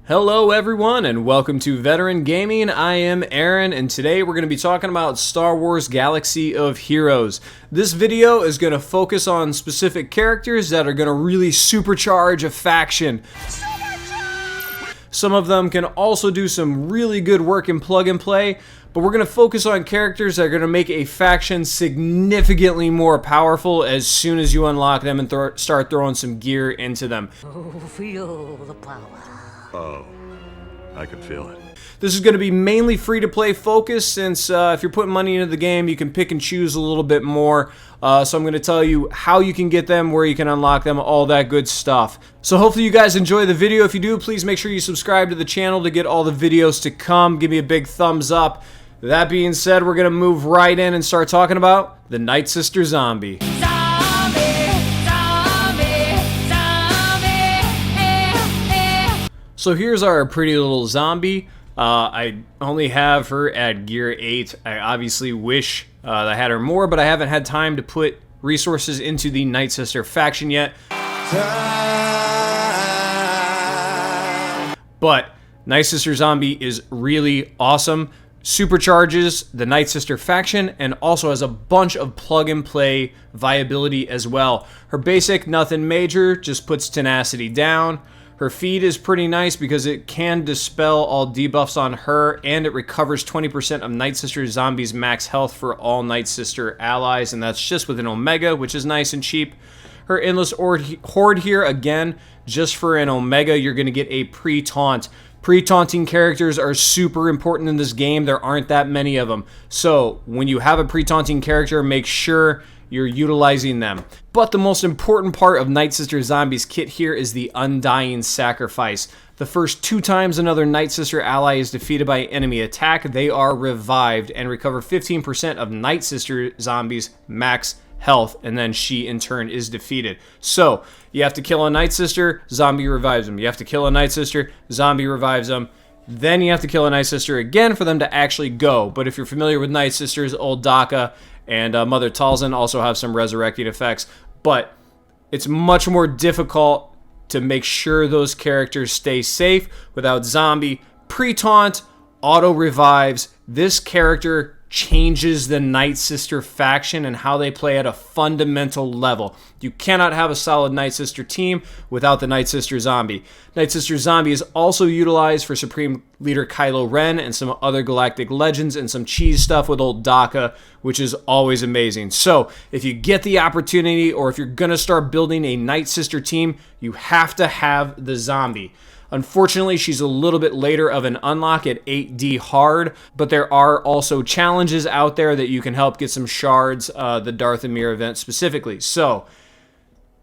Hello everyone and welcome to Veteran Gaming. I am Aaron and today we're going to be talking about Star Wars Galaxy of Heroes. This video is going to focus on specific characters that are going to really supercharge a faction. Some of them can also do some really good work in plug and play, but we're going to focus on characters that are going to make a faction significantly more powerful as soon as you unlock them and start throwing some gear into them. Oh, feel the power. Oh, I could feel it. This is going to be mainly free-to-play focused since if you're putting money into the game, you can pick and choose a little bit more. So I'm going to tell you how you can get them, where you can unlock them, all that good stuff. So hopefully you guys enjoy the video. If you do, please make sure you subscribe to the channel to get all the videos to come. Give me a big thumbs up. That being said, we're going to move right in and start talking about the Night Sister Zombie. So here's our pretty little zombie. I only have her at gear 8. I obviously wish I had her more, but I haven't had time to put resources into the Night Sister faction yet. But Night Sister Zombie is really awesome. Supercharges the Night Sister faction and also has a bunch of plug and play viability as well. Her basic, nothing major, just puts tenacity down. Her feed is pretty nice because it can dispel all debuffs on her, and it recovers 20% of Night Sister Zombie's max health for all Night Sister allies, and that's just with an Omega, which is nice and cheap. Her Endless Horde here, again, just for an Omega, you're going to get a pre-taunt. Pre-taunting characters are super important in this game. There aren't that many of them. So when you have a pre-taunting character, make sure you're utilizing them. But the most important part of Night Sister Zombie's kit here is the Undying Sacrifice. The first 2 times another Night Sister ally is defeated by enemy attack, they are revived and recover 15% of Night Sister Zombie's max health, and then she in turn is defeated. So you have to kill a Night Sister, zombie revives them. You have to kill a Night Sister, zombie revives them. Then you have to kill a Night Sister again for them to actually go. But if you're familiar with Night Sisters, old Daka and Mother Talzin also have some resurrecting effects. But it's much more difficult to make sure those characters stay safe without zombie. Pre-taunt, auto revives. This character changes the Night Sister faction and how they play at a fundamental level. You cannot have a solid Night Sister team without the Night Sister Zombie. Night Sister Zombie is also utilized for Supreme Leader Kylo Ren and some other galactic legends and some cheese stuff with old Daka, which is always amazing. So if you get the opportunity, or if you're going to start building a Night Sister team, you have to have the Zombie. Unfortunately, she's a little bit later of an unlock at 8D hard, but there are also challenges out there that you can help get some shards, the Darth Amir event specifically. So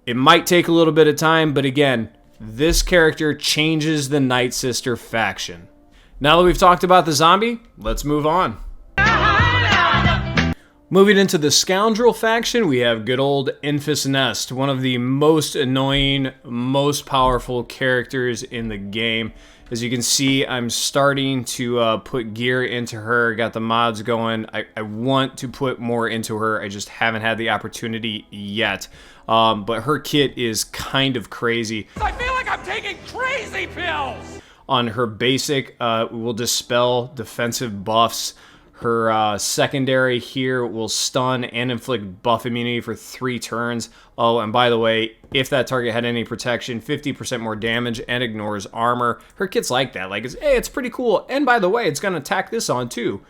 it might take a little bit of time, but again, this character changes the Night Sister faction. Now that we've talked about the zombie, let's move on. Moving into the Scoundrel faction, we have good old Enfys Nest, one of the most annoying, most powerful characters in the game. As you can see, I'm starting to put gear into her, got the mods going. I want to put more into her, I just haven't had the opportunity yet. But her kit is kind of crazy. I feel like I'm taking crazy pills! On her basic, will dispel defensive buffs. Her secondary here will stun and inflict buff immunity for 3 turns. Oh, and by the way, if that target had any protection, 50% more damage and ignores armor. Her kit's like that. Like, it's pretty cool. And by the way, it's going to tack this on too.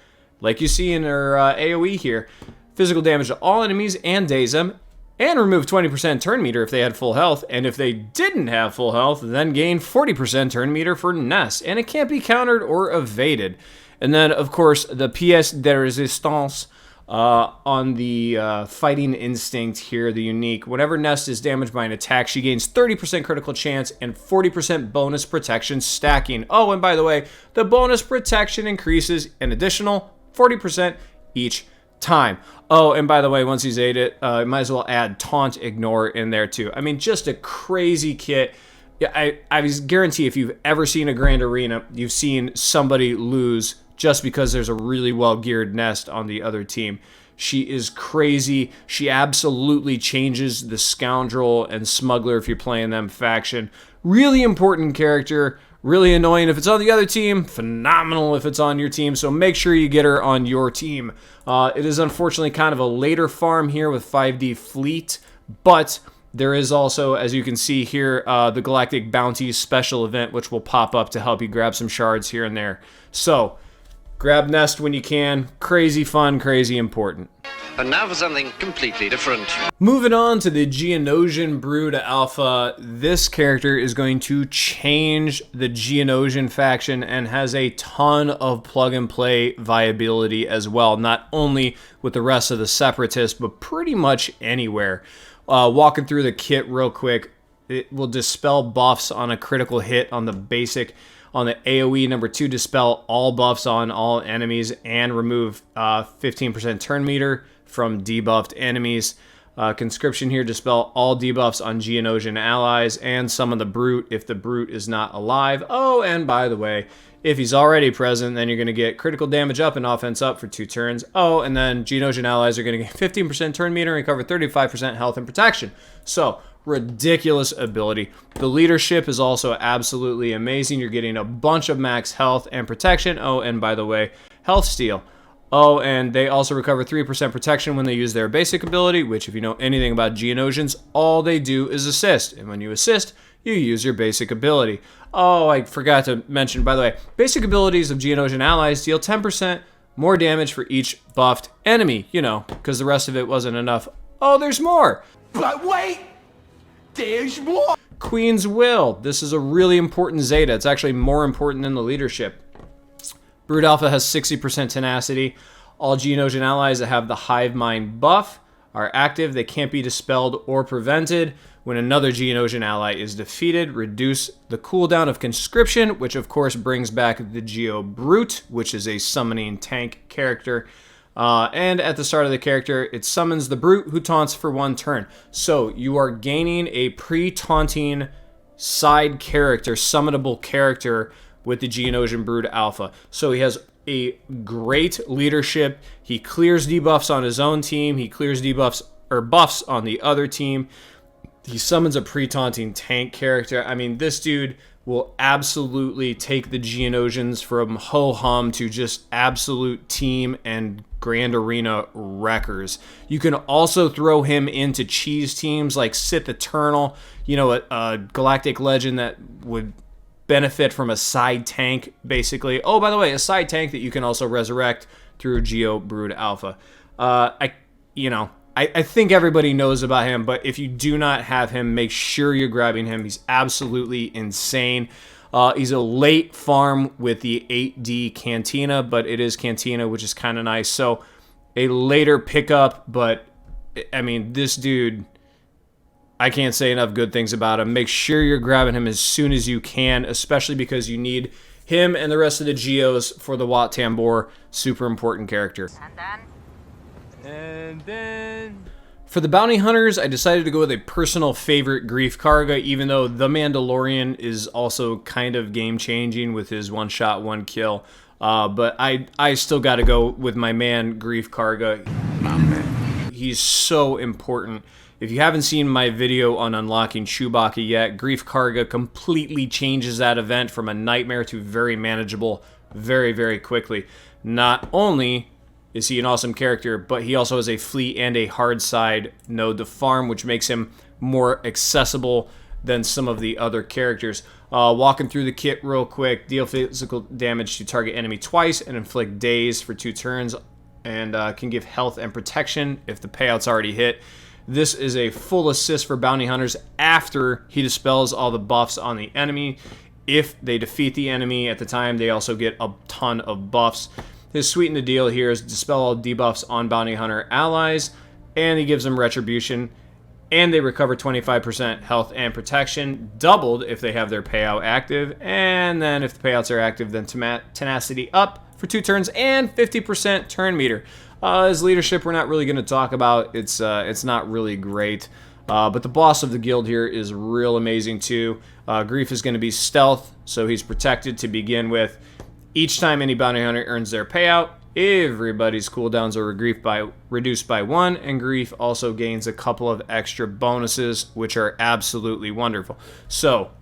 Like you see in her AoE here. Physical damage to all enemies and daze them. And remove 20% turn meter if they had full health. And if they didn't have full health, then gain 40% turn meter for Nest. And it can't be countered or evaded. And then, of course, the pièce de résistance on the fighting instinct here, the unique. Whenever Nest is damaged by an attack, she gains 30% critical chance and 40% bonus protection stacking. Oh, and by the way, the bonus protection increases an additional 40% each time. Oh, and by the way, once he's ate it, might as well add Taunt Ignore in there too. I mean, just a crazy kit. Yeah, I guarantee if you've ever seen a Grand Arena, you've seen somebody lose just because there's a really well-geared Nest on the other team. She is crazy. She absolutely changes the Scoundrel and Smuggler, if you're playing them, faction. Really important character, Really annoying if it's on the other team, phenomenal if it's on your team, so make sure you get her on your team. It is unfortunately kind of a later farm here with 5D Fleet, but there is also, as you can see here, the Galactic Bounties special event, which will pop up to help you grab some shards here and there. So, grab Nest when you can. Crazy fun, crazy important. And now for something completely different. Moving on to the Geonosian Brood Alpha, this character is going to change the Geonosian faction and has a ton of plug-and-play viability as well, not only with the rest of the Separatists, but pretty much anywhere. Walking through the kit real quick, it will dispel buffs on a critical hit on the basic. On the AoE, number 2, dispel all buffs on all enemies and remove 15% turn meter from debuffed enemies. Conscription here, dispel all debuffs on Geonosian allies and summon the Brute if the Brute is not alive. Oh, and by the way, if he's already present, then you're going to get critical damage up and offense up for 2 turns. Oh, and then Geonosian allies are going to get 15% turn meter and recover 35% health and protection. So, ridiculous ability. The leadership is also absolutely amazing. You're getting a bunch of max health and protection. Oh, and by the way, health steal. Oh, and they also recover 3% protection when they use their basic ability, which if you know anything about Geonosians, all they do is assist. And when you assist, you use your basic ability. Oh, I forgot to mention, by the way, basic abilities of Geonosian allies deal 10% more damage for each buffed enemy, you know, because the rest of it wasn't enough. Oh, there's more. But wait! There's more! Queen's Will. This is a really important Zeta. It's actually more important than the leadership. Brood Alpha has 60% tenacity. All Geonosian allies that have the Hive Mind buff are active. They can't be dispelled or prevented. When another Geonosian ally is defeated, reduce the cooldown of Conscription, which of course brings back the Geo Brute, which is a summoning tank character. And at the start of the character, it summons the Brute, who taunts for 1 turn. So you are gaining a pre-taunting side character, summonable character with the Geonosian Brood Alpha. So he has a great leadership. He clears debuffs on his own team. He clears debuffs or buffs on the other team. He summons a pre-taunting tank character. I mean, this dude will absolutely take the Geonosians from ho-hum to just absolute team and Grand Arena wreckers. You can also throw him into cheese teams like Sith Eternal, you know, a galactic legend that would benefit from a side tank, basically. Oh, by the way, a side tank that you can also resurrect through Geo Brood Alpha. I think everybody knows about him, but if you do not have him, make sure you're grabbing him. He's absolutely insane. He's a late farm with the 8D Cantina, but it is Cantina, which is kind of nice. So a later pickup, but I mean, this dude, I can't say enough good things about him. Make sure you're grabbing him as soon as you can, especially because you need him and the rest of the Geos for the Wat Tambor. Super important character. And then... For the bounty hunters, I decided to go with a personal favorite, Grief Karga, even though The Mandalorian is also kind of game-changing with his one-shot, one-kill. But I still got to go with my man, Grief Karga. He's so important. If you haven't seen my video on unlocking Chewbacca yet, Grief Karga completely changes that event from a nightmare to very manageable very, very quickly. Not only is he an awesome character, but he also has a fleet and a hard side node to farm, which makes him more accessible than some of the other characters. Walking through the kit real quick, deal physical damage to target enemy twice and inflict daze for 2 turns, and can give health and protection if the payout's already hit. This is a full assist for bounty hunters after he dispels all the buffs on the enemy. If they defeat the enemy at the time, they also get a ton of buffs. His sweeten the deal here is dispel all debuffs on bounty hunter allies, and he gives them retribution, and they recover 25% health and protection, doubled if they have their payout active, and then if the payouts are active, then tenacity up for 2 turns and 50% turn meter. His leadership we're not really going to talk about. It's not really great. But the boss of the guild here is real amazing too. Grief is going to be stealth, so he's protected to begin with. Each time any bounty hunter earns their payout, everybody's cooldowns are reduced by 1, and Grief also gains a couple of extra bonuses, which are absolutely wonderful. So,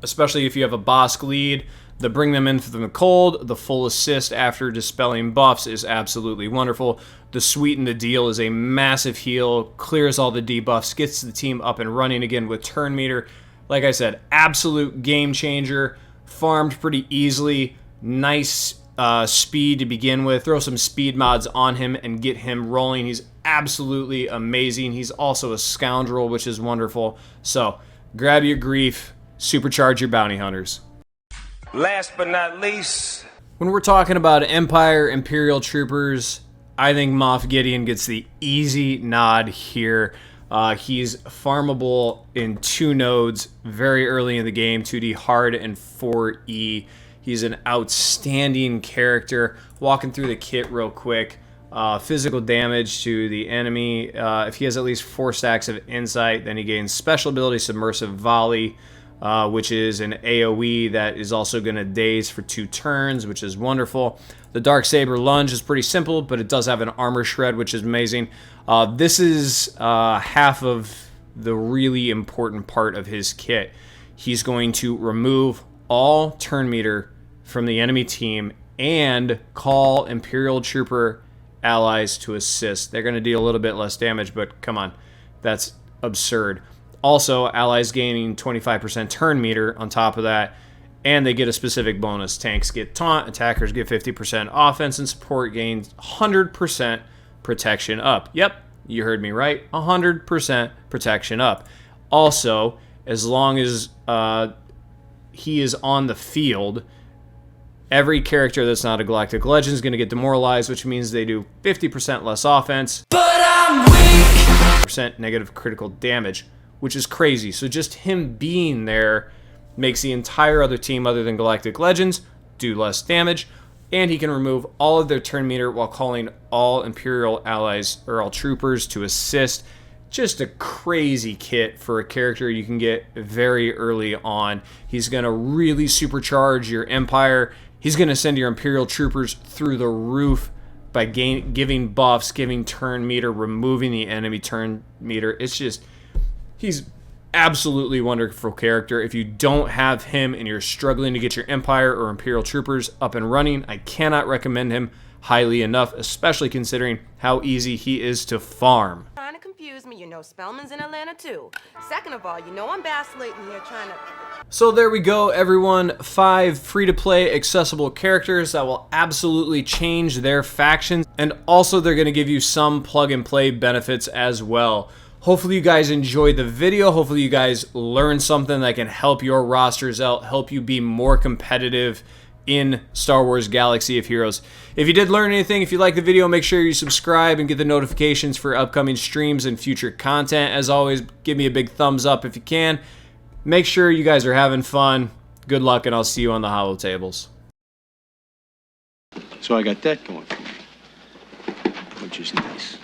especially if you have a Bosk lead. The bring them in from the cold, the full assist after dispelling buffs is absolutely wonderful. The sweeten the deal is a massive heal, clears all the debuffs, gets the team up and running again with turn meter. Like I said, absolute game changer, farmed pretty easily, nice speed to begin with. Throw some speed mods on him and get him rolling. He's absolutely amazing. He's also a scoundrel, which is wonderful. So grab your grief, supercharge your bounty hunters. Last but not least, when we're talking about Empire, Imperial Troopers, I think Moff Gideon gets the easy nod here. He's farmable in 2 nodes very early in the game, 2D hard and 4E. He's an outstanding character. Walking through the kit real quick. Physical damage to the enemy. If he has at least 4 stacks of insight, then he gains special ability Submersive Volley, which is an AoE that is also going to daze for 2 turns, which is wonderful. The Darksaber Lunge is pretty simple, but it does have an armor shred, which is amazing. This is half of the really important part of his kit. He's going to remove all turn meter from the enemy team and call Imperial Trooper allies to assist. They're going to deal a little bit less damage, but come on, that's absurd. Also, allies gaining 25% turn meter on top of that, and they get a specific bonus. Tanks get taunt, attackers get 50% offense, and support gains 100% protection up. Yep, you heard me right, 100% protection up. Also, as long as he is on the field, every character that's not a Galactic Legend is going to get demoralized, which means they do 50% less offense, but I'm weak! % negative critical damage, which is crazy. So just him being there makes the entire other team other than Galactic Legends do less damage, and he can remove all of their turn meter while calling all Imperial allies or all troopers to assist. Just a crazy kit for a character you can get very early on. He's going to really supercharge your Empire. He's going to send your Imperial Troopers through the roof by giving buffs, giving turn meter, removing the enemy turn meter. It's just, he's absolutely wonderful character. If you don't have him and you're struggling to get your Empire or Imperial Troopers up and running, I cannot recommend him highly enough, especially considering how easy he is to farm. Trying to confuse me, you know Spellman's in Atlanta too. Second of all, you know I'm vacillating here trying to... So there we go, everyone. 5 free-to-play accessible characters that will absolutely change their factions, and also they're going to give you some plug-and-play benefits as well. Hopefully you guys enjoyed the video. Hopefully you guys learned something that can help your rosters out, help you be more competitive in Star Wars Galaxy of Heroes. If you did learn anything, if you liked the video, make sure you subscribe and get the notifications for upcoming streams and future content. As always, give me a big thumbs up if you can. Make sure you guys are having fun. Good luck, and I'll see you on the holo tables. So I got that going for me, which is nice.